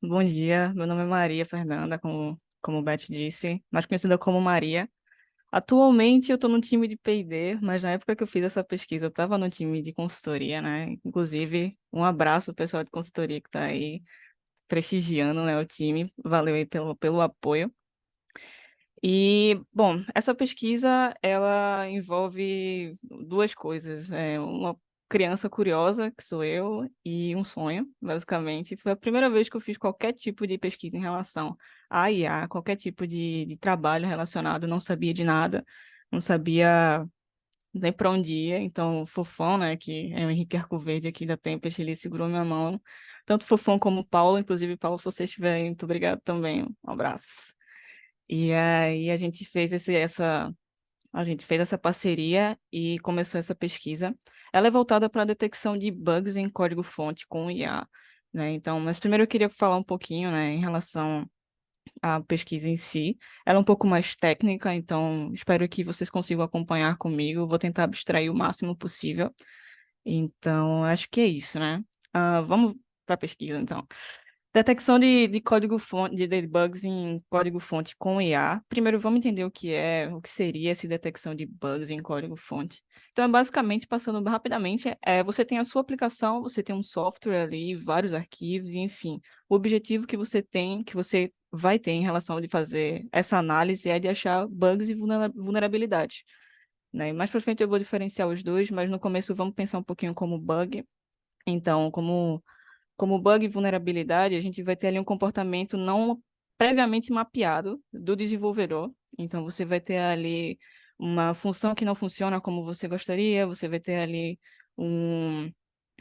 Bom dia. Meu nome é Maria Fernanda, como o Beth disse, mais conhecida como Maria. Atualmente eu estou no time de P&D, mas na época que eu fiz essa pesquisa eu estava no time de consultoria, né? Inclusive, um abraço ao pessoal de consultoria que está aí prestigiando, né, o time. Valeu aí pelo apoio. E, bom, essa pesquisa, ela envolve duas coisas. Uma criança curiosa, que sou eu, e um sonho, basicamente. Foi a primeira vez que eu fiz qualquer tipo de pesquisa em relação à IA, qualquer tipo de trabalho relacionado, não sabia de nada, não sabia nem para onde ia. Então, o Fofão, né, que é o Henrique Arcoverde aqui da Tempest, ele segurou minha mão. Tanto o Fofão como o Paulo, inclusive, Paulo, se você estiver aí, muito obrigado também. Um abraço. E aí a gente fez essa parceria e começou essa pesquisa. Ela é voltada para a detecção de bugs em código-fonte com IA, né? Então, mas primeiro eu queria falar um pouquinho, né, em relação à pesquisa em si. Ela é um pouco mais técnica, então espero que vocês consigam acompanhar comigo. Vou tentar abstrair o máximo possível. Então, acho que é isso, né? Vamos para a pesquisa, então. Detecção de código-fonte, de bugs em código-fonte com IA. Primeiro, vamos entender o que seria essa detecção de bugs em código-fonte. Então, é basicamente, passando rapidamente, você tem a sua aplicação, você tem um software ali, vários arquivos, e enfim. O objetivo que você tem, que você vai ter em relação de fazer essa análise é de achar bugs e vulnerabilidades, né? E mais para frente eu vou diferenciar os dois, mas no começo vamos pensar um pouquinho como bug. Então, como bug e vulnerabilidade, a gente vai ter ali um comportamento não previamente mapeado do desenvolvedor. Então, você vai ter ali uma função que não funciona como você gostaria, você vai ter ali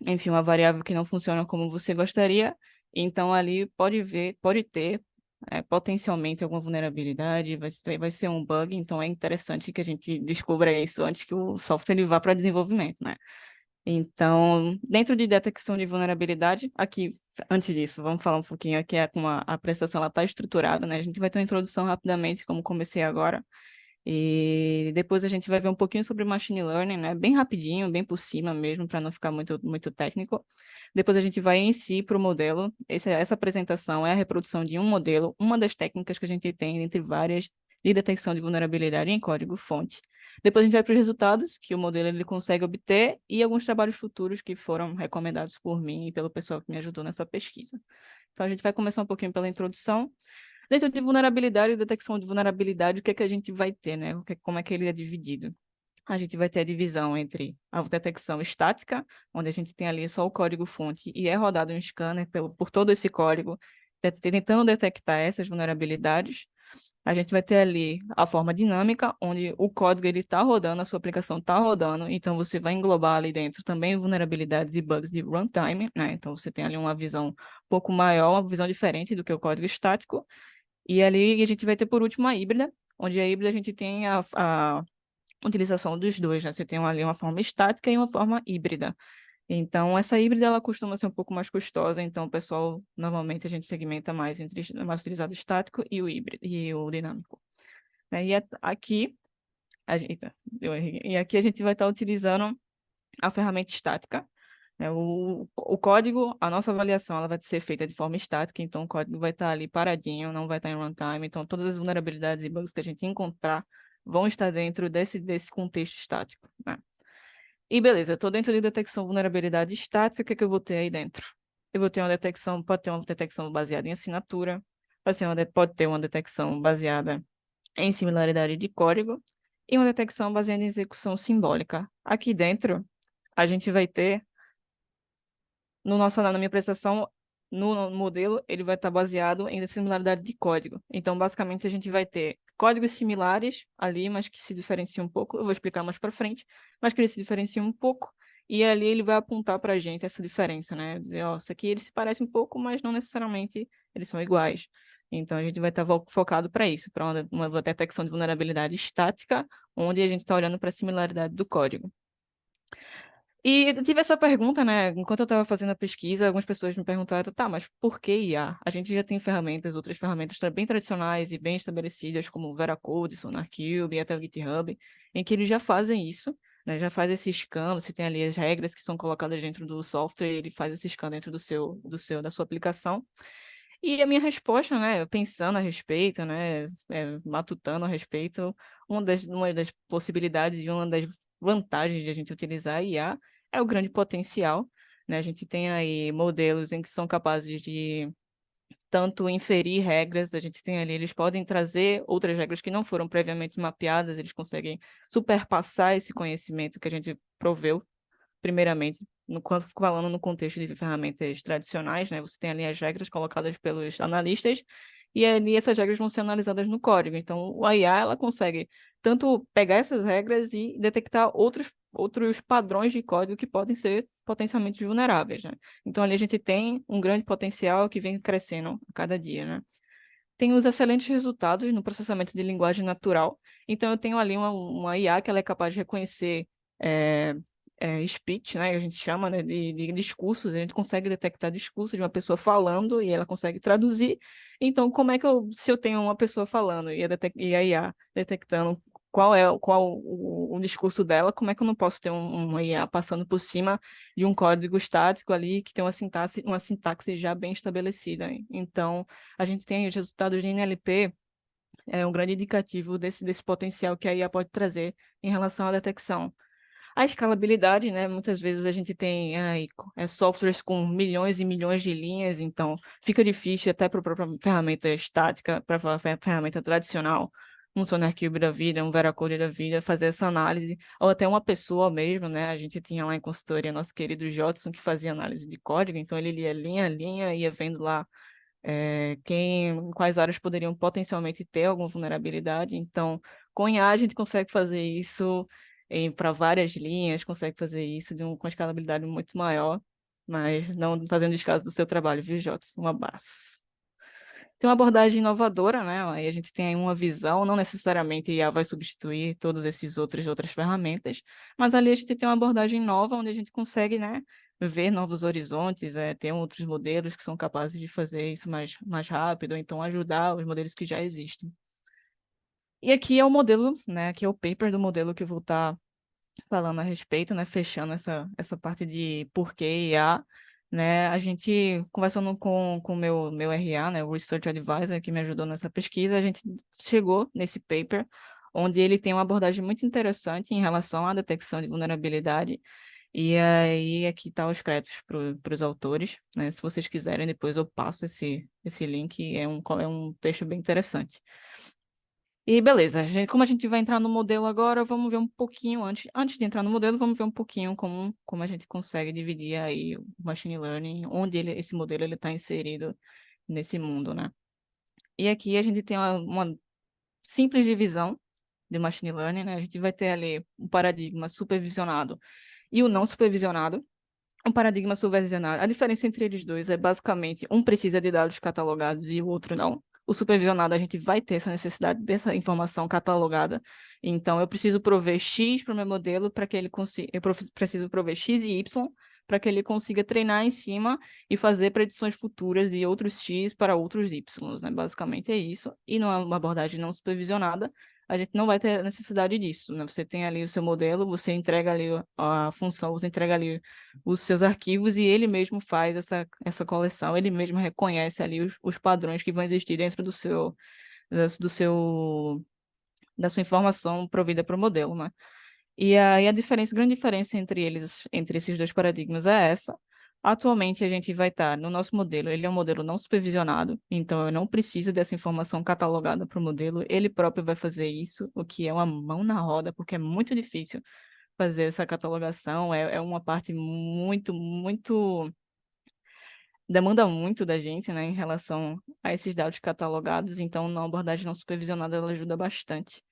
enfim, uma variável que não funciona como você gostaria. Então, ali pode ter potencialmente alguma vulnerabilidade, vai ser um bug. Então, é interessante que a gente descubra isso antes que o software ele vá para desenvolvimento, né? Então, dentro de detecção de vulnerabilidade, aqui, antes disso, vamos falar um pouquinho aqui, como a prestação está estruturada, né? A gente vai ter uma introdução rapidamente, como comecei agora, e depois a gente vai ver um pouquinho sobre machine learning, né? Bem rapidinho, bem por cima mesmo, para não ficar muito técnico. Depois a gente vai em si para o modelo. Essa apresentação é a reprodução de um modelo, uma das técnicas que a gente tem entre várias de detecção de vulnerabilidade em código-fonte. Depois a gente vai para os resultados que o modelo ele consegue obter e alguns trabalhos futuros que foram recomendados por mim e pelo pessoal que me ajudou nessa pesquisa. Então a gente vai começar um pouquinho pela introdução. Dentro de vulnerabilidade e detecção de vulnerabilidade, o que é que a gente vai ter, né? Como é que ele é dividido? A gente vai ter a divisão entre a detecção estática, onde a gente tem ali só o código-fonte e é rodado um scanner por todo esse código, tentando detectar essas vulnerabilidades. A gente vai ter ali a forma dinâmica, onde o código ele está rodando, a sua aplicação está rodando, então você vai englobar ali dentro também vulnerabilidades e bugs de runtime, né? Então você tem ali uma visão um pouco maior, uma visão diferente do que o código estático. E ali a gente vai ter por último a híbrida, onde a híbrida a gente tem a utilização dos dois, né? Você tem ali uma forma estática e uma forma híbrida. Então, essa híbrida ela costuma ser um pouco mais custosa, então, o pessoal, normalmente a gente segmenta mais entre mais utilizado o estático e o híbrido e o dinâmico. Né? Aqui, deu erro. E aqui a gente vai estar utilizando a ferramenta estática. Né? O código, a nossa avaliação, ela vai ser feita de forma estática, então o código vai estar ali paradinho, não vai estar em runtime, então todas as vulnerabilidades e bugs que a gente encontrar vão estar dentro desse contexto estático, né? E beleza, eu estou dentro de detecção de vulnerabilidade estática, o que é que eu vou ter aí dentro? Eu vou ter uma detecção, pode ter uma detecção baseada em assinatura, pode ter uma detecção baseada em similaridade de código e uma detecção baseada em execução simbólica. Aqui dentro, a gente vai ter na minha prestação, no modelo, ele vai estar baseado em similaridade de código. Então, basicamente, a gente vai ter códigos similares ali, mas que se diferenciam um pouco. Eu vou explicar mais para frente, mas que eles se diferenciam um pouco. E ali ele vai apontar para a gente essa diferença, né? Dizer, ó, isso aqui eles se parecem um pouco, mas não necessariamente eles são iguais. Então, a gente vai estar focado para isso, para uma detecção de vulnerabilidade estática, onde a gente está olhando para a similaridade do código. E eu tive essa pergunta, né? Enquanto eu estava fazendo a pesquisa, algumas pessoas me perguntaram, tá, mas por que IA? A gente já tem ferramentas, outras ferramentas bem tradicionais e bem estabelecidas, como o Veracode, SonarQube e até o GitHub, em que eles já fazem isso, né? Já faz esse scan, você tem ali as regras que são colocadas dentro do software, ele faz esse scan dentro da sua aplicação. E a minha resposta, né, pensando a respeito, né, matutando a respeito, uma das possibilidades e uma das vantagens de a gente utilizar a IA é o grande potencial, né? A gente tem aí modelos em que são capazes de tanto inferir regras, a gente tem ali, eles podem trazer outras regras que não foram previamente mapeadas, eles conseguem superpassar esse conhecimento que a gente proveu primeiramente, falando no contexto de ferramentas tradicionais, né? Você tem ali as regras colocadas pelos analistas e ali essas regras vão ser analisadas no código. Então, a IA ela consegue tanto pegar essas regras e detectar outros padrões de código que podem ser potencialmente vulneráveis, né? Então, ali a gente tem um grande potencial que vem crescendo a cada dia, né? Tem os excelentes resultados no processamento de linguagem natural. Então, eu tenho ali uma IA que ela é capaz de reconhecer é, speech, né, que a gente chama, né, de discursos. A gente consegue detectar discursos de uma pessoa falando e ela consegue traduzir. Então, como é que se eu tenho uma pessoa falando e a IA detectando qual o discurso dela, como é que eu não posso ter uma IA passando por cima de um código estático ali que tem uma sintaxe já bem estabelecida? Então, a gente tem os resultados de NLP, é um grande indicativo desse potencial que a IA pode trazer em relação à detecção. A escalabilidade, né? Muitas vezes a gente tem aí, softwares com milhões e milhões de linhas, então fica difícil até para a própria ferramenta estática, para a ferramenta tradicional, um SonarQube da vida, um Veracode da vida, fazer essa análise, ou até uma pessoa mesmo, né? A gente tinha lá em consultoria nosso querido Jotson, que fazia análise de código, então ele lia linha a linha, ia vendo lá quais áreas poderiam potencialmente ter alguma vulnerabilidade. Então, com IA a gente consegue fazer isso para várias linhas, consegue fazer isso com uma escalabilidade muito maior, mas não fazendo descaso do seu trabalho, viu, Jotson? Um abraço. Tem uma abordagem inovadora, né? Aí a gente tem aí uma visão, não necessariamente a IA vai substituir todas essas outras ferramentas, mas ali a gente tem uma abordagem nova, onde a gente consegue, né, ver novos horizontes, ter outros modelos que são capazes de fazer isso mais rápido, ou então ajudar os modelos que já existem. E aqui é o modelo, né? Aqui é o paper do modelo que eu vou estar falando a respeito, né, fechando essa parte de por que IA, né, a gente, conversando com o meu RA, né, o Research Advisor, que me ajudou nessa pesquisa, a gente chegou nesse paper, onde ele tem uma abordagem muito interessante em relação à detecção de vulnerabilidade, e aí aqui tá os créditos para os autores, né, se vocês quiserem, depois eu passo esse link, é um texto bem interessante. E beleza, como a gente vai entrar no modelo agora, vamos ver um pouquinho antes de entrar no modelo, vamos ver um pouquinho como a gente consegue dividir aí o machine learning, onde esse modelo ele está inserido nesse mundo, né? E aqui a gente tem uma simples divisão de machine learning, né? A gente vai ter ali um paradigma supervisionado e o não supervisionado. Um paradigma supervisionado. A diferença entre eles dois é basicamente um precisa de dados catalogados e o outro não. O supervisionado, a gente vai ter essa necessidade dessa informação catalogada. Então, eu preciso prover X para o meu modelo para que ele consiga. Preciso prover X e Y para que ele consiga treinar em cima e fazer predições futuras de outros X para outros Y, né? Basicamente é isso. E numa abordagem não supervisionada, a gente não vai ter necessidade disso, né? Você tem ali o seu modelo, você entrega ali a função, você entrega ali os seus arquivos e ele mesmo faz essa coleção, ele mesmo reconhece ali os padrões que vão existir dentro do seu, da sua informação provida para o modelo, né? E aí grande diferença entre eles, entre esses dois paradigmas é essa. Atualmente a gente vai estar no nosso modelo, ele é um modelo não supervisionado, então eu não preciso dessa informação catalogada para o modelo, ele próprio vai fazer isso, o que é uma mão na roda, porque é muito difícil fazer essa catalogação, é uma parte muito, demanda muito da gente, né, em relação a esses dados catalogados, então na abordagem não supervisionada ela ajuda bastante.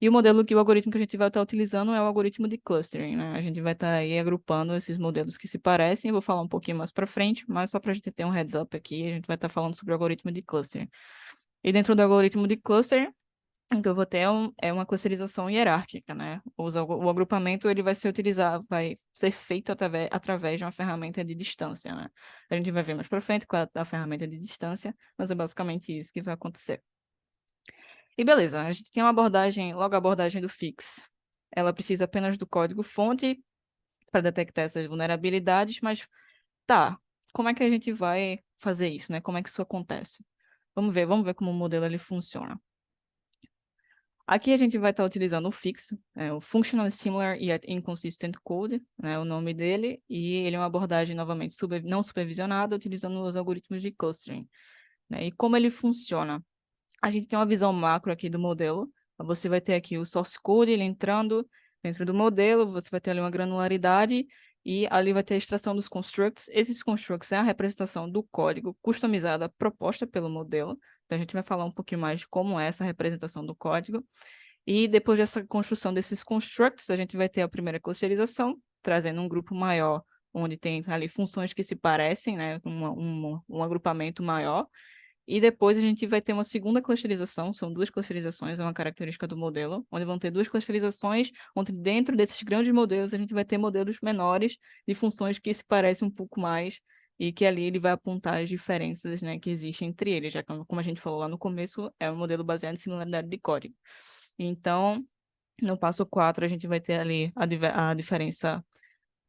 E o algoritmo que a gente vai estar utilizando é o algoritmo de clustering, né? A gente vai estar aí agrupando esses modelos que se parecem, eu vou falar um pouquinho mais para frente, mas só para a gente ter um heads up aqui, a gente vai estar falando sobre o algoritmo de clustering. E dentro do algoritmo de clustering, o que eu vou ter é uma clusterização hierárquica, né? O agrupamento ele vai ser feito através de uma ferramenta de distância, né? A gente vai ver mais para frente qual é a ferramenta de distância, mas é basicamente isso que vai acontecer. E beleza, a gente tem logo a abordagem do fix. Ela precisa apenas do código-fonte para detectar essas vulnerabilidades, mas tá, como é que a gente vai fazer isso, né? Como é que isso acontece? Vamos ver como o modelo ele funciona. Aqui a gente vai estar utilizando o fixo, o Functional Similar Yet Inconsistent Code, né, o nome dele, e ele é uma abordagem, novamente, não supervisionada, utilizando os algoritmos de clustering, né? E como ele funciona? A gente tem uma visão macro aqui do modelo, você vai ter aqui o source code, ele entrando dentro do modelo, você vai ter ali uma granularidade, e ali vai ter a extração dos constructs. Esses constructs é a representação do código customizada proposta pelo modelo. Então, a gente vai falar um pouquinho mais de como é essa representação do código. E depois dessa construção desses constructs, a gente vai ter a primeira clusterização, trazendo um grupo maior, onde tem ali funções que se parecem, né? Um agrupamento maior. E depois a gente vai ter uma segunda clusterização, são duas clusterizações, é uma característica do modelo, onde vão ter duas clusterizações, onde dentro desses grandes modelos a gente vai ter modelos menores de funções que se parecem um pouco mais e que ali ele vai apontar as diferenças, né, que existem entre eles, já que, como a gente falou lá no começo, é um modelo baseado em similaridade de código. Então, no passo 4, a gente vai ter ali a diferença,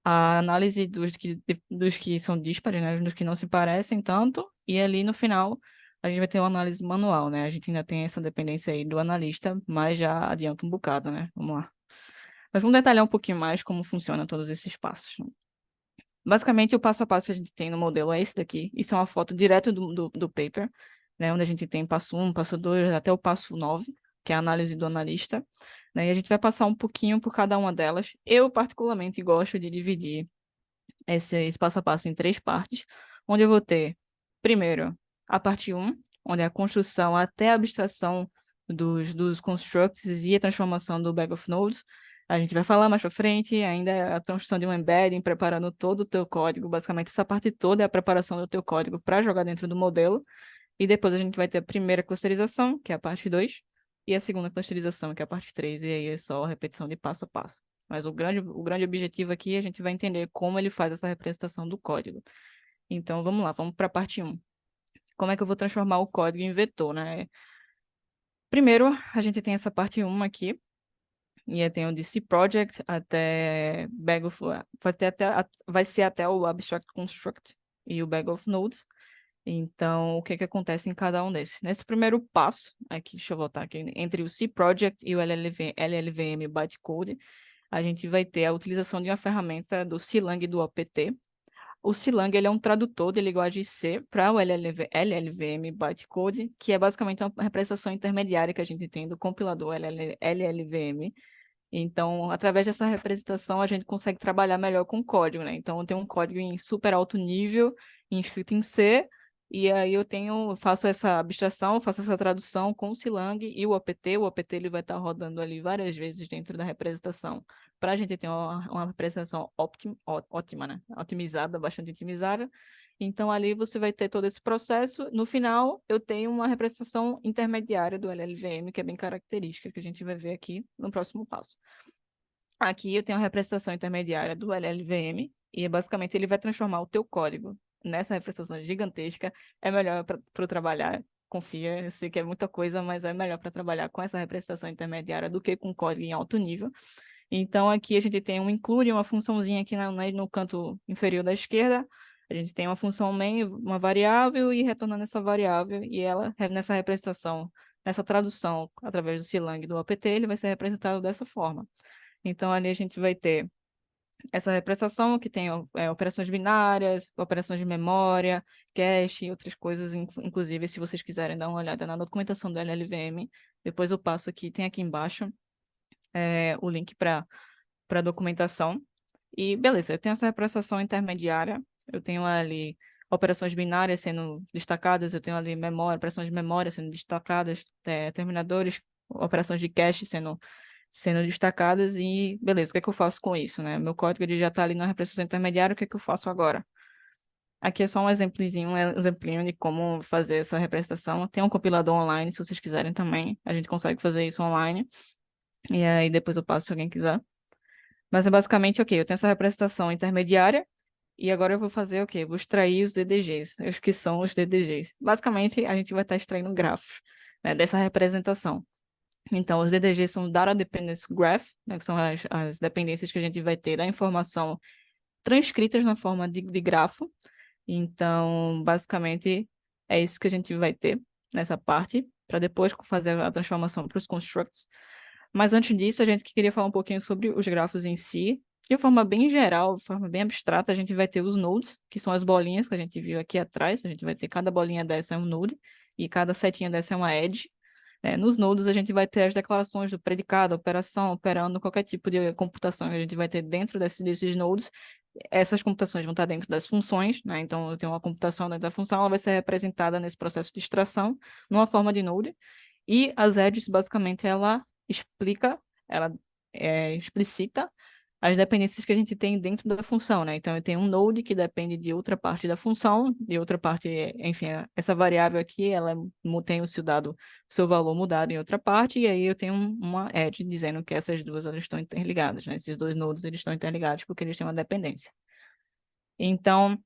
a análise dos que são díspares, né, dos que não se parecem tanto, e ali no final a gente vai ter uma análise manual, né? A gente ainda tem essa dependência aí do analista, mas já adianta um bocado, né? Vamos lá. Mas vamos detalhar um pouquinho mais como funcionam todos esses passos, né? Basicamente, o passo a passo que a gente tem no modelo é esse daqui. Isso é uma foto direto do paper, né? Onde a gente tem passo 1, passo 2, até o passo 9, que é a análise do analista, né? E a gente vai passar um pouquinho por cada uma delas. Eu, particularmente, gosto de dividir esse passo a passo em 3 partes, onde eu vou ter, primeiro, a parte 1, onde é a construção até a abstração dos constructs e a transformação do bag of nodes. A gente vai falar mais para frente, ainda é a construção de um embedding, preparando todo o teu código. Basicamente, essa parte toda é a preparação do teu código para jogar dentro do modelo. E depois a gente vai ter a primeira clusterização, que é a parte 2, e a segunda clusterização, que é a parte 3, e aí é só repetição de passo a passo. Mas o grande objetivo aqui é a gente vai entender como ele faz essa representação do código. Então, vamos lá, vamos para a parte 1. Como é que eu vou transformar o código em vetor, né? Primeiro, a gente tem essa parte 1 aqui, e aí tem o DC Project até Bag of... vai ser até o Abstract Construct e o Bag of Nodes. Então, o que que acontece em cada um desses? Nesse primeiro passo, aqui, deixa eu voltar aqui, entre o C Project e o LLVM Bytecode, a gente vai ter a utilização de uma ferramenta do Clang do OPT. O Clang ele é um tradutor de linguagem C para o LLVM Bytecode, que é basicamente uma representação intermediária que a gente tem do compilador LLVM. Então, através dessa representação, a gente consegue trabalhar melhor com código, né? Então, eu tenho um código em super alto nível, escrito em C, e aí faço essa abstração, faço essa tradução com o Clang e o OPT. O OPT ele vai estar rodando ali várias vezes dentro da representação, para a gente ter uma representação ótima, né? Otimizada, bastante otimizada. Então, ali você vai ter todo esse processo. No final, eu tenho uma representação intermediária do LLVM, que é bem característica, que a gente vai ver aqui no próximo passo. Aqui eu tenho a representação intermediária do LLVM, e basicamente ele vai transformar o teu código nessa representação gigantesca. É melhor para trabalhar, confia, eu sei que é muita coisa, mas é melhor para trabalhar com essa representação intermediária do que com código em alto nível. Então, aqui a gente tem um include, uma funçãozinha aqui no canto inferior da esquerda. A gente tem uma função main, uma variável, e retornando essa variável, e ela, nessa representação, nessa tradução, através do Clang do OPT, ele vai ser representado dessa forma. Então, ali a gente vai ter essa representação que tem operações binárias, operações de memória, cache e outras coisas. Inclusive, se vocês quiserem dar uma olhada na documentação do LLVM, depois eu passo aqui, tem aqui embaixo o link para a documentação. E beleza, eu tenho essa representação intermediária, eu tenho ali operações binárias sendo destacadas, eu tenho ali memória, operações de memória sendo destacadas, terminadores, operações de cache sendo destacadas, e beleza, o que é que eu faço com isso, né? Meu código ele já está ali na representação intermediária, o que é que eu faço agora? Aqui é só um exemplinho de como fazer essa representação. Tem um compilador online, se vocês quiserem também, a gente consegue fazer isso online, e aí depois eu passo se alguém quiser. Mas é basicamente, ok, eu tenho essa representação intermediária, e agora eu vou fazer o quê? Eu vou extrair os DDGs, os que são os DDGs. Basicamente, a gente vai estar extraindo grafos, né, dessa representação. Então, os DDGs são Data Dependence Graph, né, que são as dependências que a gente vai ter da informação transcritas na forma de grafo. Então, basicamente, é isso que a gente vai ter nessa parte, para depois fazer a transformação para os constructs. Mas antes disso, a gente queria falar um pouquinho sobre os grafos em si. De forma bem geral, de forma bem abstrata, a gente vai ter os nodes, que são as bolinhas que a gente viu aqui atrás. A gente vai ter cada bolinha dessa é um node, e cada setinha dessa é uma edge. Nos nodes, a gente vai ter as declarações do predicado, operação, operando qualquer tipo de computação que a gente vai ter dentro desses nodes. Essas computações vão estar dentro das funções, né? Então, eu tenho uma computação dentro da função, ela vai ser representada nesse processo de extração, numa forma de node. E as edges, basicamente, ela explicita as dependências que a gente tem dentro da função, né? Então, eu tenho um node que depende de outra parte da função, de outra parte, enfim, essa variável aqui, ela tem o seu valor mudado em outra parte, e aí eu tenho uma edge dizendo que essas duas elas estão interligadas, né? Esses dois nodes eles estão interligados porque eles têm uma dependência. Então,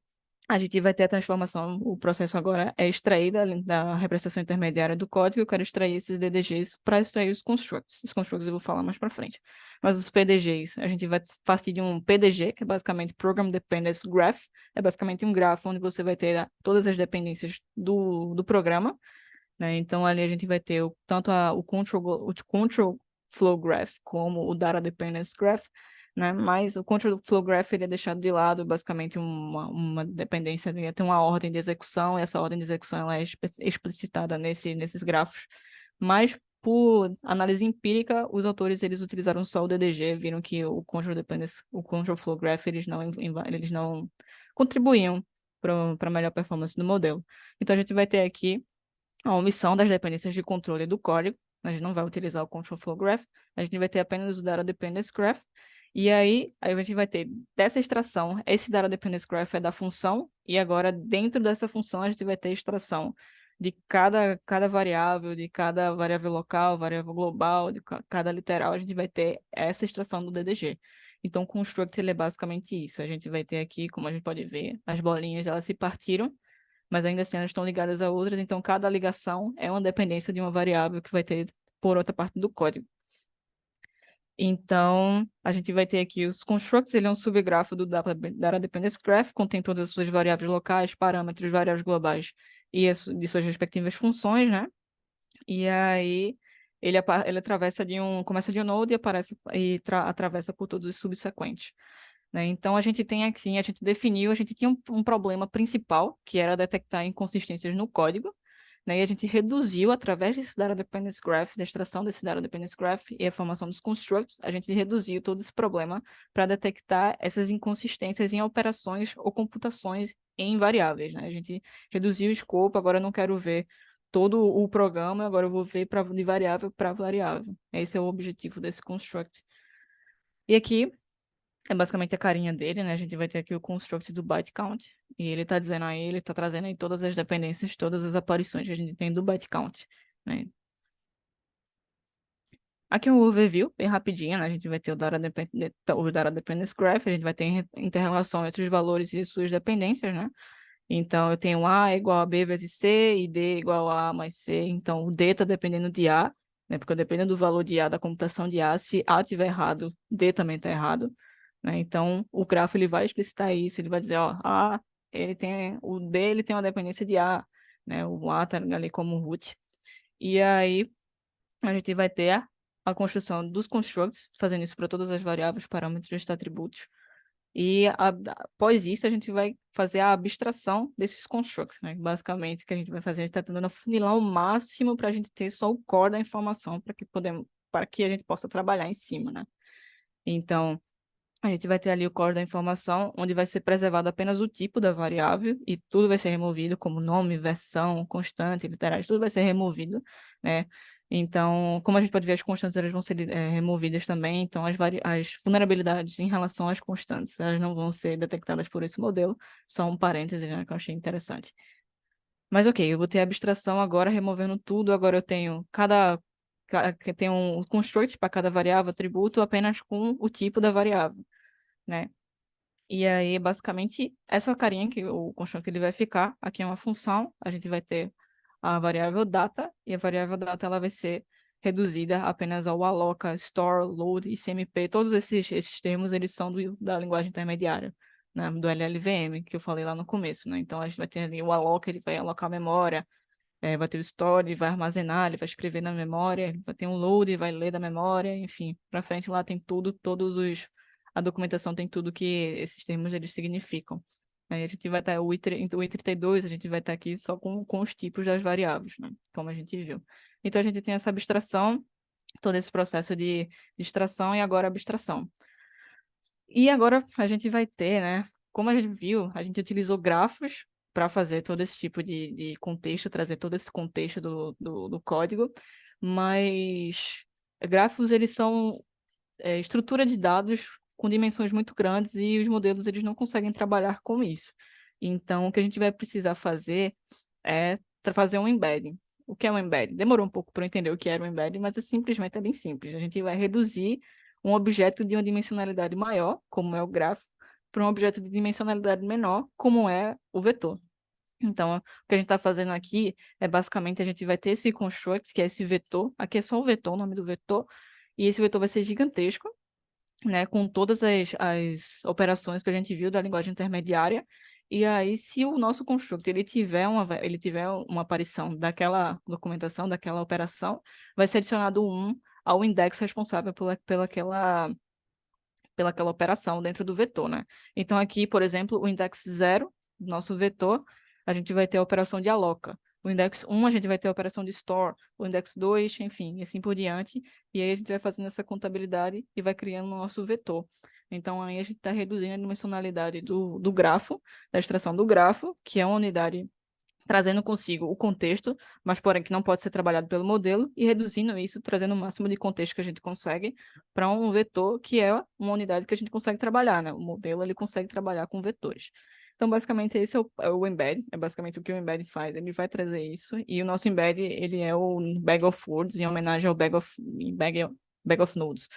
a gente vai ter a transformação, o processo agora é extrair da representação intermediária do código, eu quero extrair esses DDGs para extrair os constructs. Os constructs eu vou falar mais para frente. Mas os PDGs, a gente vai partir de um PDG, que é basicamente Program Dependence Graph, é basicamente um grafo onde você vai ter todas as dependências do programa, né? Então ali a gente vai ter tanto o control flow graph como o data dependence graph, né? Mas o control flow graph ele é deixado de lado, basicamente uma dependência, tem uma ordem de execução, e essa ordem de execução ela é explicitada nesses grafos. Mas por análise empírica, os autores eles utilizaram só o DDG, viram que o control dependence, o control flow graph eles não contribuíam para a melhor performance do modelo. Então a gente vai ter aqui a omissão das dependências de controle do código. A gente não vai utilizar o Control Flow Graph, a gente vai ter apenas o Data Dependence Graph. E aí a gente vai ter dessa extração, esse Data Dependence Graph é da função, e agora dentro dessa função a gente vai ter extração de cada variável, de cada variável local, variável global, de cada literal, a gente vai ter essa extração do DDG. Então, o construct ele é basicamente isso. A gente vai ter aqui, como a gente pode ver, as bolinhas elas se partiram, mas ainda assim elas estão ligadas a outras, então cada ligação é uma dependência de uma variável que vai ter por outra parte do código. Então, a gente vai ter aqui os constructs, ele é um subgrafo do Data Dependence Graph, contém todas as suas variáveis locais, parâmetros, variáveis globais e de suas respectivas funções, né? E aí ele atravessa começa de um node e atravessa por todos os subsequentes. Né? Então, a gente tem aqui, a gente definiu, a gente tinha um problema principal, que era detectar inconsistências no código, né? E a gente reduziu, através desse Data Dependence Graph, da extração desse Data Dependence Graph e a formação dos constructs, a gente reduziu todo esse problema para detectar essas inconsistências em operações ou computações em variáveis, né? A gente reduziu o escopo, agora eu não quero ver todo o programa, agora eu vou ver de variável para variável. Esse é o objetivo desse construct. E aqui é basicamente a carinha dele, né? A gente vai ter aqui o construct do byte count. E ele tá dizendo aí, ele tá trazendo aí todas as dependências, todas as aparições que a gente tem do byte count, né? Aqui é um overview, bem rapidinho, né? A gente vai ter o Data Dependence Graph, a gente vai ter inter-relação entre os valores e suas dependências, né? Então, eu tenho A igual a B vezes C e D igual a mais C. Então, o D está dependendo de A, né? Porque dependendo do valor de A, da computação de A, se A estiver errado, D também está errado. Né? Então, o grafo ele vai explicitar isso, ele vai dizer, ó, o D ele tem uma dependência de A, né? O A está ali como root. E aí, a gente vai ter a construção dos constructs, fazendo isso para todas as variáveis, parâmetros e atributos. E após isso, a gente vai fazer a abstração desses constructs, né? Basicamente, o que a gente vai fazer, a gente está tentando afunilar o máximo para a gente ter só o core da informação para que a gente possa trabalhar em cima, né? Então, a gente vai ter ali o core da informação, onde vai ser preservado apenas o tipo da variável e tudo vai ser removido, como nome, versão, constante, literais, tudo vai ser removido, né? Então, como a gente pode ver, as constantes elas vão ser removidas também, então as vulnerabilidades em relação às constantes, elas não vão ser detectadas por esse modelo, só um parêntese, né, que eu achei interessante. Mas ok, eu vou ter a abstração agora, removendo tudo, agora eu tenho que tem um construct para cada variável, atributo, apenas com o tipo da variável, né? E aí, basicamente, essa carinha que o construct ele vai ficar, aqui é uma função, a gente vai ter a variável data, e a variável data ela vai ser reduzida apenas ao alloca, store, load e CMP. Todos esses termos, eles são da linguagem intermediária, né, do LLVM, que eu falei lá no começo, né? Então, a gente vai ter ali o alloc, ele vai alocar a memória, vai ter o store, ele vai armazenar, ele vai escrever na memória, ele vai ter um load, ele vai ler da memória, enfim, para frente lá tem tudo, a documentação tem tudo que esses termos eles significam. Aí a gente vai estar, o i32, a gente vai estar aqui só com os tipos das variáveis, né? Como a gente viu. Então a gente tem essa abstração, todo esse processo de extração e agora abstração. E agora a gente vai ter, né? Como a gente viu, a gente utilizou grafos para fazer todo esse tipo de contexto, trazer todo esse contexto do código, mas grafos, eles são estrutura de dados com dimensões muito grandes e os modelos, eles não conseguem trabalhar com isso. Então, o que a gente vai precisar fazer é fazer um embedding. O que é um embedding? Demorou um pouco para eu entender o que era um embedding, mas simplesmente é bem simples. A gente vai reduzir um objeto de uma dimensionalidade maior, como é o grafo, para um objeto de dimensionalidade menor, como é o vetor. Então, o que a gente está fazendo aqui é basicamente a gente vai ter esse construct, que é esse vetor. Aqui é só o vetor, o nome do vetor. E esse vetor vai ser gigantesco, né, com todas as operações que a gente viu da linguagem intermediária. E aí, se o nosso construto ele tiver uma aparição daquela documentação, daquela operação, vai ser adicionado um ao index responsável pelaquela operação dentro do vetor, né? Então, aqui, por exemplo, o index 0 do nosso vetor, a gente vai ter a operação de aloca. O index 1, a gente vai ter a operação de store. O index 2, enfim, e assim por diante. E aí a gente vai fazendo essa contabilidade e vai criando o nosso vetor. Então, aí a gente está reduzindo a dimensionalidade do grafo, da extração do grafo, que é uma unidade trazendo consigo o contexto, mas porém que não pode ser trabalhado pelo modelo, e reduzindo isso, trazendo o máximo de contexto que a gente consegue para um vetor que é uma unidade que a gente consegue trabalhar, né? O modelo ele consegue trabalhar com vetores. Então, basicamente, esse é o embed, é basicamente o que o embed faz, ele vai trazer isso, e o nosso embed, ele é o Bag of Words, em homenagem ao Bag of Nodes.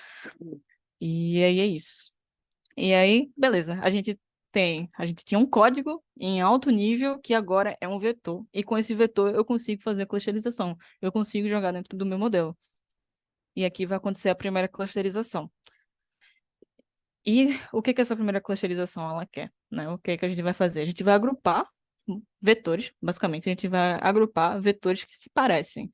E aí é isso. E aí, beleza, a gente tinha um código em alto nível que agora é um vetor. E com esse vetor eu consigo fazer a clusterização. Eu consigo jogar dentro do meu modelo. E aqui vai acontecer a primeira clusterização. E o que que essa primeira clusterização ela quer, né? O que que a gente vai fazer? A gente vai agrupar vetores, basicamente, a gente vai agrupar vetores que se parecem,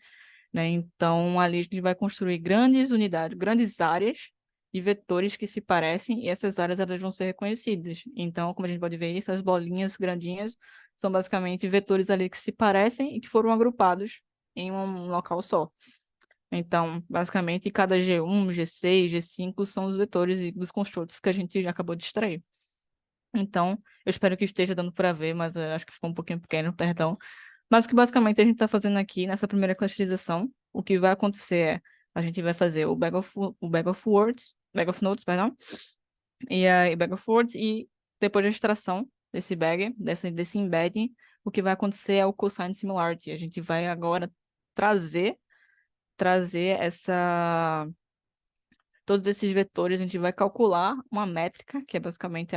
né? Então, ali a gente vai construir grandes unidades, grandes áreas de vetores que se parecem e essas áreas elas vão ser reconhecidas. Então, como a gente pode ver, essas bolinhas grandinhas são basicamente vetores ali que se parecem e que foram agrupados em um local só. Então, basicamente, cada G1, G6, G5 são os vetores dos construtos que a gente já acabou de extrair. Então, eu espero que esteja dando para ver, mas eu acho que ficou um pouquinho pequeno, perdão. Mas o que basicamente a gente está fazendo aqui nessa primeira clusterização, o que vai acontecer é a gente vai fazer o bag of words, bag of nodes, perdão, e aí bag of words, e depois da extração desse bag, desse embedding, o que vai acontecer é o cosine similarity. A gente vai agora trazer todos esses vetores, a gente vai calcular uma métrica, que é basicamente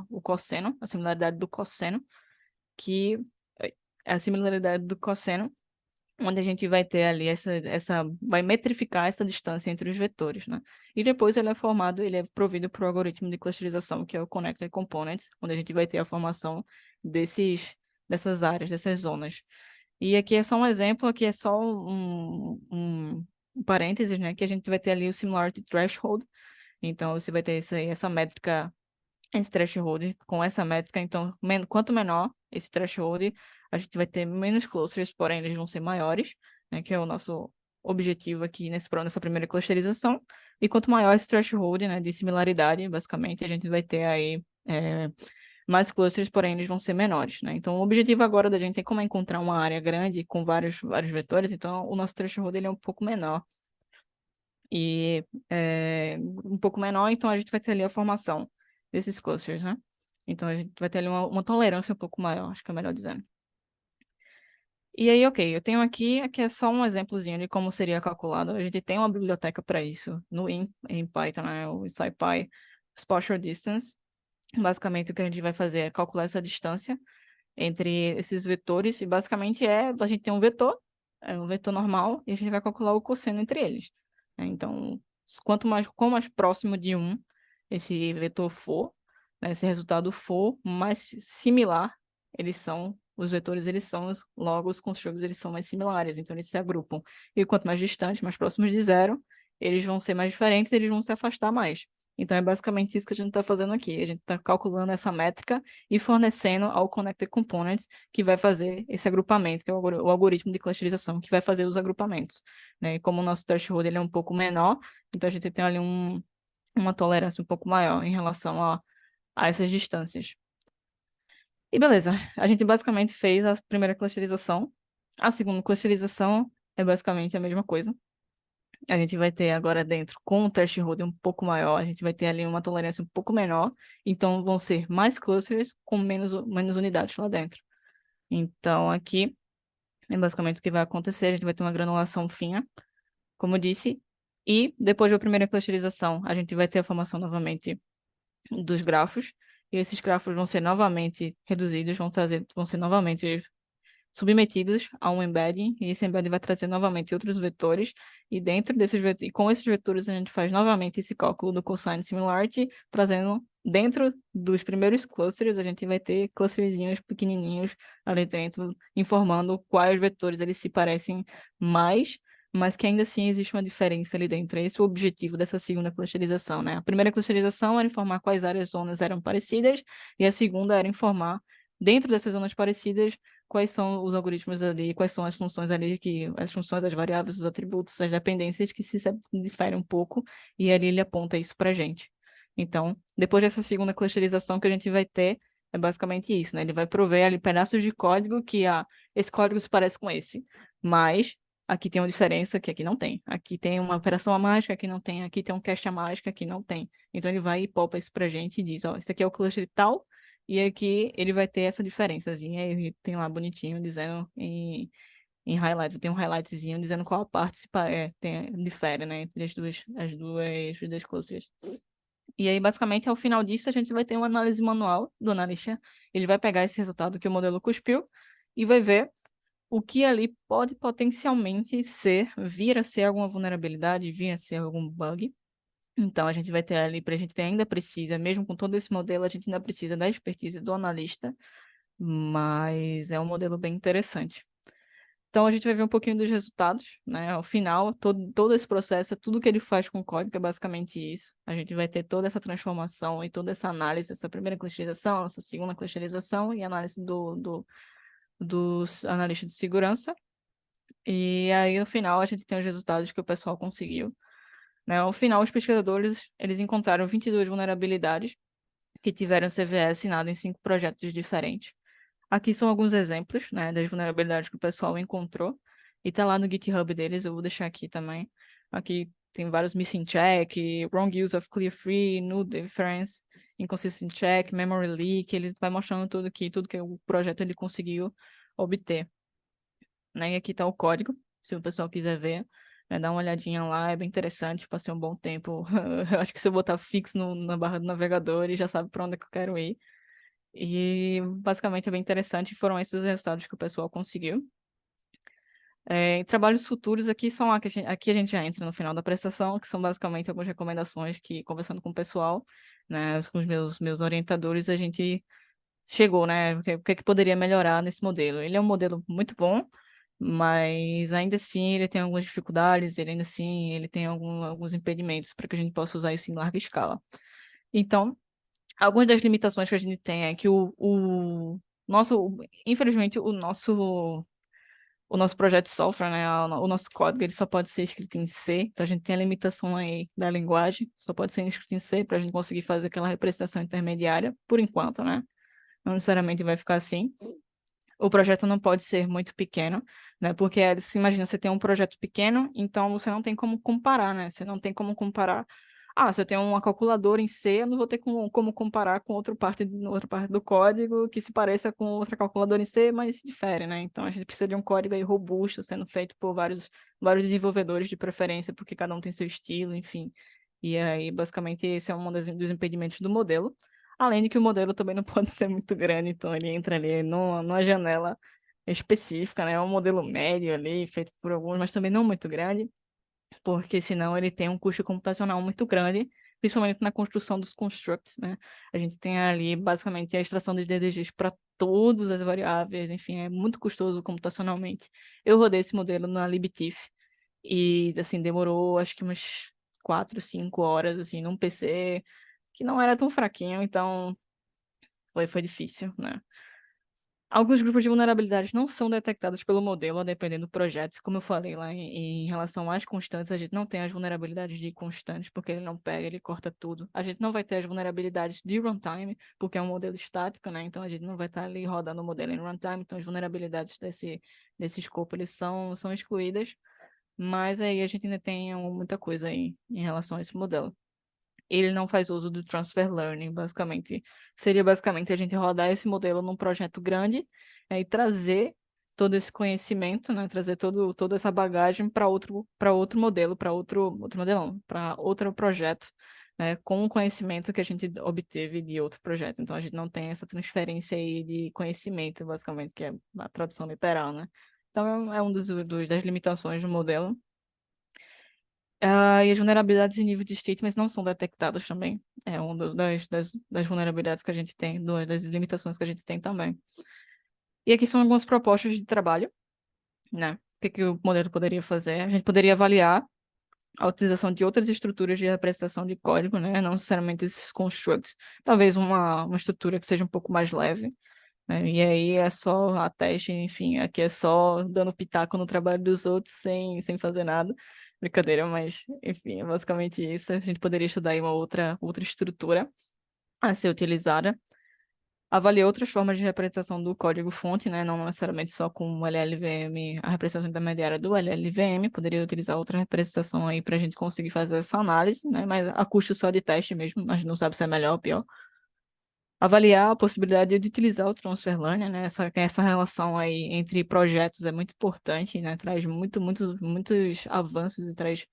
o cosseno, a similaridade do cosseno, que é a similaridade do cosseno, onde a gente vai ter ali vai metrificar essa distância entre os vetores, né? E depois ele é provido por um algoritmo de clusterização, que é o Connected Components, onde a gente vai ter a formação dessas áreas, dessas zonas. E aqui é só um exemplo, aqui é só um parênteses, né? Que a gente vai ter ali o Similarity Threshold. Então, você vai ter essa métrica, esse threshold, com essa métrica. Então, quanto menor esse threshold, a gente vai ter menos clusters, porém eles vão ser maiores, né? Que é o nosso objetivo aqui nessa primeira clusterização. E quanto maior esse threshold, né? De similaridade, basicamente, a gente vai ter aí mais clusters, porém eles vão ser menores, né? Então, o objetivo agora da gente é como encontrar uma área grande com vários vetores, então o nosso threshold ele é um pouco menor. E um pouco menor, então a gente vai ter ali a formação desses clusters, né? Então a gente vai ter ali uma tolerância um pouco maior, acho que é melhor dizendo. E aí, ok, eu tenho aqui é só um exemplozinho de como seria calculado. A gente tem uma biblioteca para isso em Python, né? O SciPy Spatial Distance. Basicamente, o que a gente vai fazer é calcular essa distância entre esses vetores, e basicamente a gente tem um vetor, é um vetor normal, e a gente vai calcular o cosseno entre eles, né? Então, quanto mais próximo de esse vetor for, né, se o resultado for mais similar, os vetores, logo os construtos, eles são mais similares, então eles se agrupam. E quanto mais distantes, mais próximos de zero, eles vão ser mais diferentes, eles vão se afastar mais. Então é basicamente isso que a gente está fazendo aqui. A gente está calculando essa métrica e fornecendo ao Connected Components que vai fazer esse agrupamento, que é o algoritmo de clusterização, que vai fazer os agrupamentos, né? E como o nosso threshold ele é um pouco menor, então a gente tem ali uma tolerância um pouco maior em relação a essas distâncias. E beleza, a gente basicamente fez a primeira clusterização. A segunda clusterização é basicamente a mesma coisa. A gente vai ter agora dentro, com o threshold um pouco maior, a gente vai ter ali uma tolerância um pouco menor, então vão ser mais clusters com menos unidades lá dentro. Então aqui é basicamente o que vai acontecer, a gente vai ter uma granulação fina, como eu disse, e depois da primeira clusterização, a gente vai ter a formação novamente dos grafos, e esses grafos vão ser novamente reduzidos, vão ser novamente submetidos a um embedding, e esse embedding vai trazer novamente outros vetores, e dentro desses vetores, e com esses vetores a gente faz novamente esse cálculo do cosine similarity, trazendo dentro dos primeiros clusters, a gente vai ter clusterzinhos pequenininhos ali dentro, informando quais vetores eles se parecem mais, mas que ainda assim existe uma diferença ali dentro. Esse é o objetivo dessa segunda clusterização, né? A primeira clusterização era informar quais áreas zonas eram parecidas, e a segunda era informar, dentro dessas zonas parecidas, quais são os algoritmos ali, quais são as funções ali, as funções, as variáveis, os atributos, as dependências que se diferem um pouco, e ali ele aponta isso para a gente. Então, depois dessa segunda clusterização que a gente vai ter, é basicamente isso, né? Ele vai prover ali pedaços de código que, esse código se parece com esse, mas aqui tem uma diferença que aqui não tem. Aqui tem uma operação a mágica, aqui não tem. Aqui tem um cache a mágica, aqui não tem. Então ele vai e popa isso pra gente e diz, ó, esse aqui é o cluster tal, e aqui ele vai ter essa diferençazinha, e tem lá bonitinho dizendo em highlight, tem um highlightzinho dizendo qual a parte difere, né, entre os dois clusters. E aí, basicamente, ao final disso, a gente vai ter uma análise manual do analista. Ele vai pegar esse resultado que o modelo cuspiu e vai ver o que ali pode potencialmente vir a ser alguma vulnerabilidade, vir a ser algum bug. Então, a gente vai ter ali, a gente ainda precisa, mesmo com todo esse modelo, a gente ainda precisa da expertise do analista, mas é um modelo bem interessante. Então, a gente vai ver um pouquinho dos resultados, né? Ao final, todo esse processo, tudo que ele faz com o código é basicamente isso. A gente vai ter toda essa transformação e toda essa análise, essa primeira clusterização, essa segunda clusterização e análise dos analistas de segurança. E aí, no final, a gente tem os resultados que o pessoal conseguiu. Né? Ao final, os pesquisadores eles encontraram 22 vulnerabilidades que tiveram CVE assinado em 5 projetos diferentes. Aqui são alguns exemplos, né, das vulnerabilidades que o pessoal encontrou. E tá lá no GitHub deles, eu vou deixar aqui também. Aqui tem vários missing check, wrong use of clear free, null difference, inconsistent check, memory leak. Ele vai mostrando tudo aqui, tudo que o projeto ele conseguiu obter. Né? E aqui tá o código, se o pessoal quiser ver. Né, dá uma olhadinha lá, é bem interessante, passei um bom tempo. Eu acho que se eu botar fixo na barra do navegador, ele já sabe para onde é que eu quero ir. E basicamente é bem interessante, foram esses os resultados que o pessoal conseguiu. Em trabalhos futuros, aqui a gente já entra no final da prestação, que são basicamente algumas recomendações que, conversando com o pessoal, né, com os meus orientadores, a gente chegou, né, o que é que poderia melhorar nesse modelo. Ele é um modelo muito bom, mas ainda assim ele tem algumas dificuldades, ele ainda assim ele tem alguns impedimentos para que a gente possa usar isso em larga escala. Então, algumas das limitações que a gente tem é que infelizmente, o nosso projeto de software, né, o nosso código, ele só pode ser escrito em C, então a gente tem a limitação aí da linguagem, só pode ser escrito em C para a gente conseguir fazer aquela representação intermediária, por enquanto, né? Não necessariamente vai ficar assim. O projeto não pode ser muito pequeno, né? Porque se imagina, você tem um projeto pequeno, então você não tem como comparar, né? Você não tem como comparar. Ah, se eu tenho uma calculadora em C, eu não vou ter como comparar com outra parte do código que se pareça com outra calculadora em C, mas difere, né? Então a gente precisa de um código aí robusto, sendo feito por vários desenvolvedores de preferência, porque cada um tem seu estilo, enfim. E aí, basicamente, esse é um dos impedimentos do modelo. Além de que o modelo também não pode ser muito grande, então ele entra ali numa janela específica, né? É um modelo médio ali, feito por alguns, mas também não muito grande, porque senão ele tem um custo computacional muito grande, principalmente na construção dos constructs, né? A gente tem ali, basicamente, a extração dos DDGs para todas as variáveis, enfim, é muito custoso computacionalmente. Eu rodei esse modelo na libtiff e, assim, demorou, acho que umas 4, 5 horas, assim, num PC que não era tão fraquinho, então foi difícil, né? Alguns grupos de vulnerabilidades não são detectados pelo modelo, a depender do projeto. Como eu falei lá em relação às constantes, a gente não tem as vulnerabilidades de constantes, porque ele não pega, ele corta tudo. A gente não vai ter as vulnerabilidades de runtime, porque é um modelo estático, né? Então a gente não vai estar ali rodando o modelo em runtime, então as vulnerabilidades desse escopo, eles são excluídas. Mas aí a gente ainda tem muita coisa aí em relação a esse modelo. Ele não faz uso do transfer learning, basicamente. Seria basicamente a gente rodar esse modelo num projeto grande, e trazer todo esse conhecimento, né, trazer toda essa bagagem para outro modelo, para outro modelão, para outro projeto, né, com o conhecimento que a gente obteve de outro projeto. Então a gente não tem essa transferência aí de conhecimento, basicamente, que é a tradução literal, né? Então é um das limitações do modelo. E as vulnerabilidades em nível de statements não são detectadas também. É uma das vulnerabilidades que a gente tem, das limitações que a gente tem também. E aqui são algumas propostas de trabalho, né? O que o modelo poderia fazer? A gente poderia avaliar a utilização de outras estruturas de representação de código, né? Não necessariamente esses constructs. Talvez uma estrutura que seja um pouco mais leve, né? E aí é só a teste, enfim, aqui é só dando pitaco no trabalho dos outros sem fazer nada. Brincadeira, mas enfim, é basicamente isso. A gente poderia estudar aí uma outra estrutura a ser utilizada. Avaliar outras formas de representação do código-fonte, né? Não necessariamente só com o LLVM, a representação intermediária do LLVM, poderia utilizar outra representação aí para a gente conseguir fazer essa análise, né? Mas a custo só de teste mesmo, a gente não sabe se é melhor ou pior. Avaliar a possibilidade de utilizar o transfer learning, né? Essa relação aí entre projetos é muito importante, né? Traz muitos avanços e traz,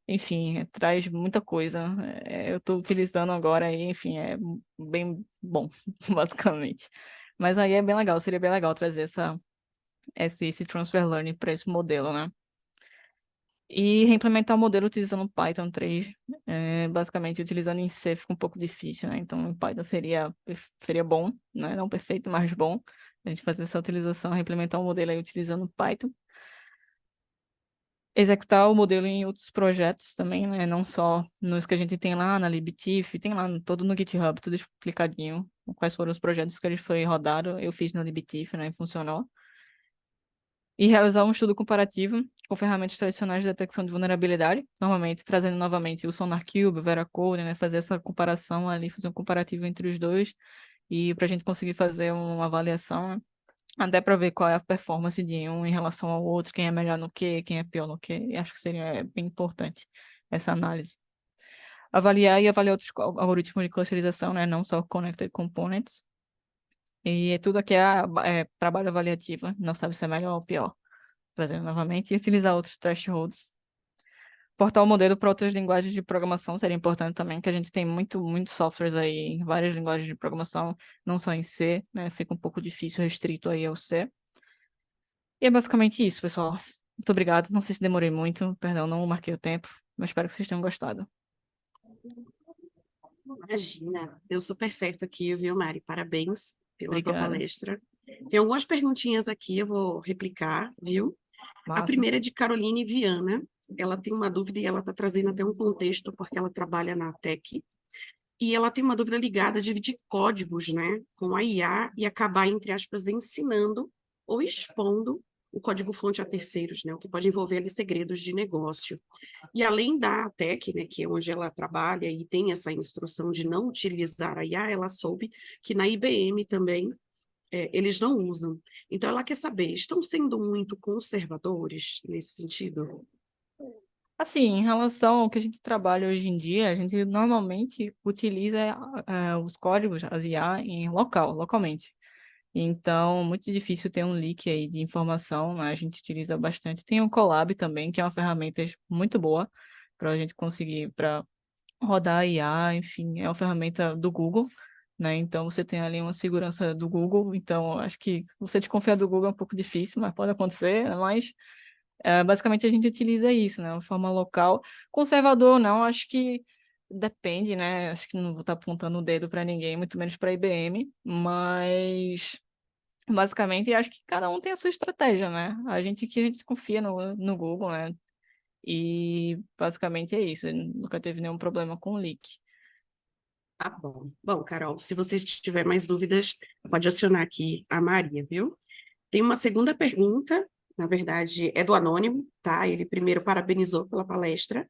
enfim, traz muita coisa. Eu estou utilizando agora aí, enfim, é bem bom, basicamente. Mas aí é bem legal, seria bem legal trazer esse transfer learning para esse modelo, né? E reimplementar o modelo utilizando Python 3, basicamente utilizando em C fica um pouco difícil, né? Então, em Python seria bom, né? Não perfeito, mas bom. A gente fazer essa utilização, reimplementar o modelo aí utilizando Python. Executar o modelo em outros projetos também, né? Não só nos que a gente tem lá na libtiff, tem lá todo no GitHub, tudo explicadinho, quais foram os projetos que a gente foi rodado. Eu fiz na libtiff, né? E funcionou. E realizar um estudo comparativo com ferramentas tradicionais de detecção de vulnerabilidade, normalmente trazendo novamente o SonarQube, o Veracode, né, fazer essa comparação ali, fazer um comparativo entre os dois, e para a gente conseguir fazer uma avaliação, né, até para ver qual é a performance de um em relação ao outro, quem é melhor no quê, quem é pior no quê, e acho que seria bem importante essa análise. Avaliar outros algoritmos de clusterização, né, não só Connected Components, e tudo aqui é trabalho avaliativo, não sabe se é melhor ou pior trazendo novamente, e utilizar outros thresholds. Portar o modelo para outras linguagens de programação seria importante também, que a gente tem muitos softwares aí em várias linguagens de programação, não só em C, né? Fica um pouco difícil, restrito aí ao C. E é basicamente isso, pessoal. Muito obrigado. Não sei se demorei muito, perdão, não marquei o tempo, mas espero que vocês tenham gostado. Imagina, deu super certo aqui, viu, Mari? Parabéns pela tua Obrigada. palestra. Tem algumas perguntinhas aqui, eu vou replicar, viu? A Massa. primeira é de Caroline Viana. Ela tem uma dúvida e ela está trazendo até um contexto, porque ela trabalha na Tech. E ela tem uma dúvida ligada a dividir códigos, né, com a IA e acabar, entre aspas, ensinando ou expondo o código-fonte a terceiros, né, o que pode envolver ali segredos de negócio. E além da Tech, né, que é onde ela trabalha e tem essa instrução de não utilizar a IA, ela soube que na IBM também eles não usam. Então ela quer saber, estão sendo muito conservadores nesse sentido? Assim, em relação ao que a gente trabalha hoje em dia, a gente normalmente utiliza os códigos, as IA, localmente. Então, muito difícil ter um leak aí de informação, né? A gente utiliza bastante. Tem o Colab também, que é uma ferramenta muito boa para a gente conseguir para rodar IA, enfim, é uma ferramenta do Google, né? Então, você tem ali uma segurança do Google. Então, acho que você desconfiar do Google é um pouco difícil, mas pode acontecer, mas basicamente a gente utiliza isso, né? Uma forma local. Conservador, não, acho que depende, né? Acho que não vou estar apontando o dedo para ninguém, muito menos para a IBM, mas basicamente acho que cada um tem a sua estratégia, né? A gente confia no Google, né? E basicamente é isso. Nunca teve nenhum problema com o leak. Tá bom. Bom, Carol, se você tiver mais dúvidas, pode acionar aqui a Maria, viu? Tem uma segunda pergunta, na verdade, é do anônimo, tá? Ele primeiro parabenizou pela palestra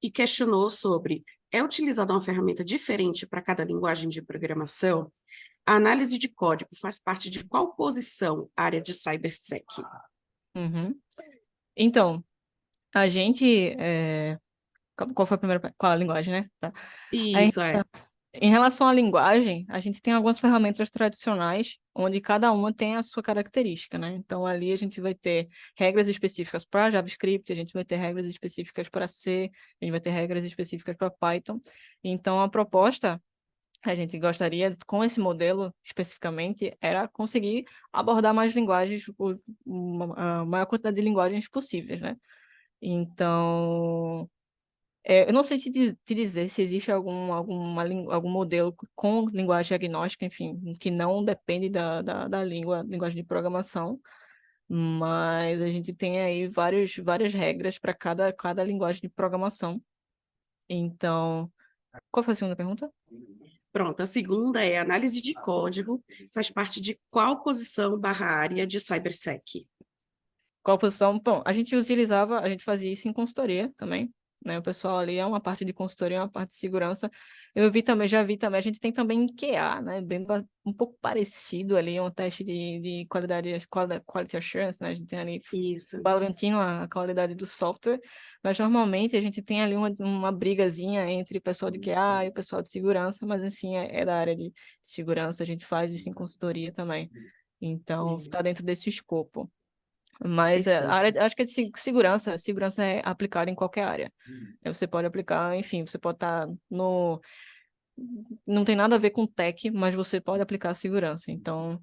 e questionou sobre: é utilizada uma ferramenta diferente para cada linguagem de programação? A análise de código faz parte de qual posição área de cybersec? Uhum. Então, a gente. Qual foi a primeira? Qual a linguagem, né? Tá. Aí, Isso é. em relação à linguagem, a gente tem algumas ferramentas tradicionais, onde cada uma tem a sua característica, né? Então, ali a gente vai ter regras específicas para JavaScript, a gente vai ter regras específicas para C, a gente vai ter regras específicas para Python. Então, a proposta, a gente gostaria, com esse modelo especificamente, era conseguir abordar mais linguagens, a maior quantidade de linguagens possíveis, né? Então. Eu não sei te dizer se existe algum modelo com linguagem agnóstica, enfim, que não depende da linguagem de programação, mas a gente tem aí várias regras para cada linguagem de programação. Então, qual foi a segunda pergunta? Pronto, a segunda é: análise de código faz parte de qual posição barra área de cybersec? Qual posição? Bom, a gente fazia isso em consultoria também, né? O pessoal ali é uma parte de consultoria, uma parte de segurança. Já vi também, a gente tem também em QA, né? Um pouco parecido ali, um teste de quality assurance, né? A gente tem ali Isso, garantindo a qualidade do software, mas normalmente a gente tem ali uma brigazinha entre o pessoal de QA e o pessoal de segurança, mas assim, é da área de segurança, a gente faz isso em consultoria também. Então, está dentro desse escopo. Mas a perfeito. área, acho que é de segurança. Segurança é aplicada em qualquer área. Você pode aplicar, enfim, você pode estar no. Não tem nada a ver com tech, mas você pode aplicar segurança. Então,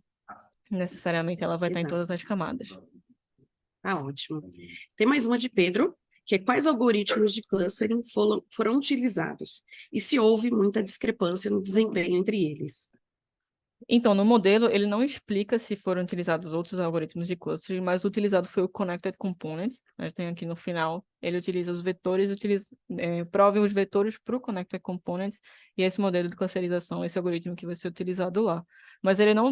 necessariamente, ela vai estar em Exato. todas as camadas. Tá ótimo. Tem mais uma de Pedro, que é: quais algoritmos de clustering foram utilizados? E se houve muita discrepância no desempenho entre eles? Então, no modelo, ele não explica se foram utilizados outros algoritmos de clustering, mas o utilizado foi o Connected Components. A gente tem aqui no final, ele utiliza os vetores, prove os vetores para o Connected Components, e esse modelo de clusterização, esse algoritmo que vai ser utilizado lá. Mas ele não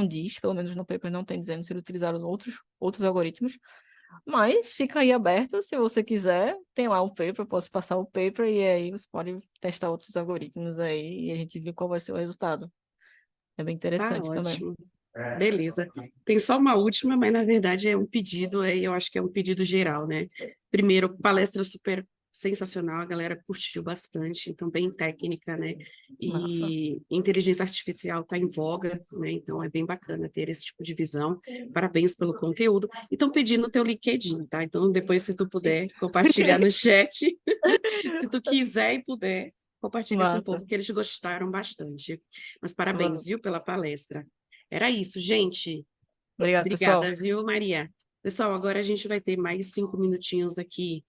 diz, pelo menos no paper não tem dizendo se ele utilizaram outros algoritmos, mas fica aí aberto, se você quiser, tem lá o paper, posso passar o paper e aí você pode testar outros algoritmos aí e a gente vê qual vai ser o resultado. É bem Tá interessante também. ótimo. Beleza. Tem só uma última, mas na verdade é um pedido, aí eu acho que é um pedido geral, né? Primeiro, palestra super sensacional, a galera curtiu bastante, então bem técnica, né? Massa. E inteligência artificial está em voga, né? Então é bem bacana ter esse tipo de visão. Parabéns pelo conteúdo. E estão pedindo o teu LinkedIn, tá? Então depois, se tu puder compartilhar no chat, se tu quiser e puder, compartilha com o Massa. povo, que eles gostaram bastante. Mas parabéns, Vamos. viu, pela palestra. Era isso, gente. Obrigado, pessoal. Obrigada, viu, Maria? Pessoal, agora a gente vai ter mais 5 minutinhos aqui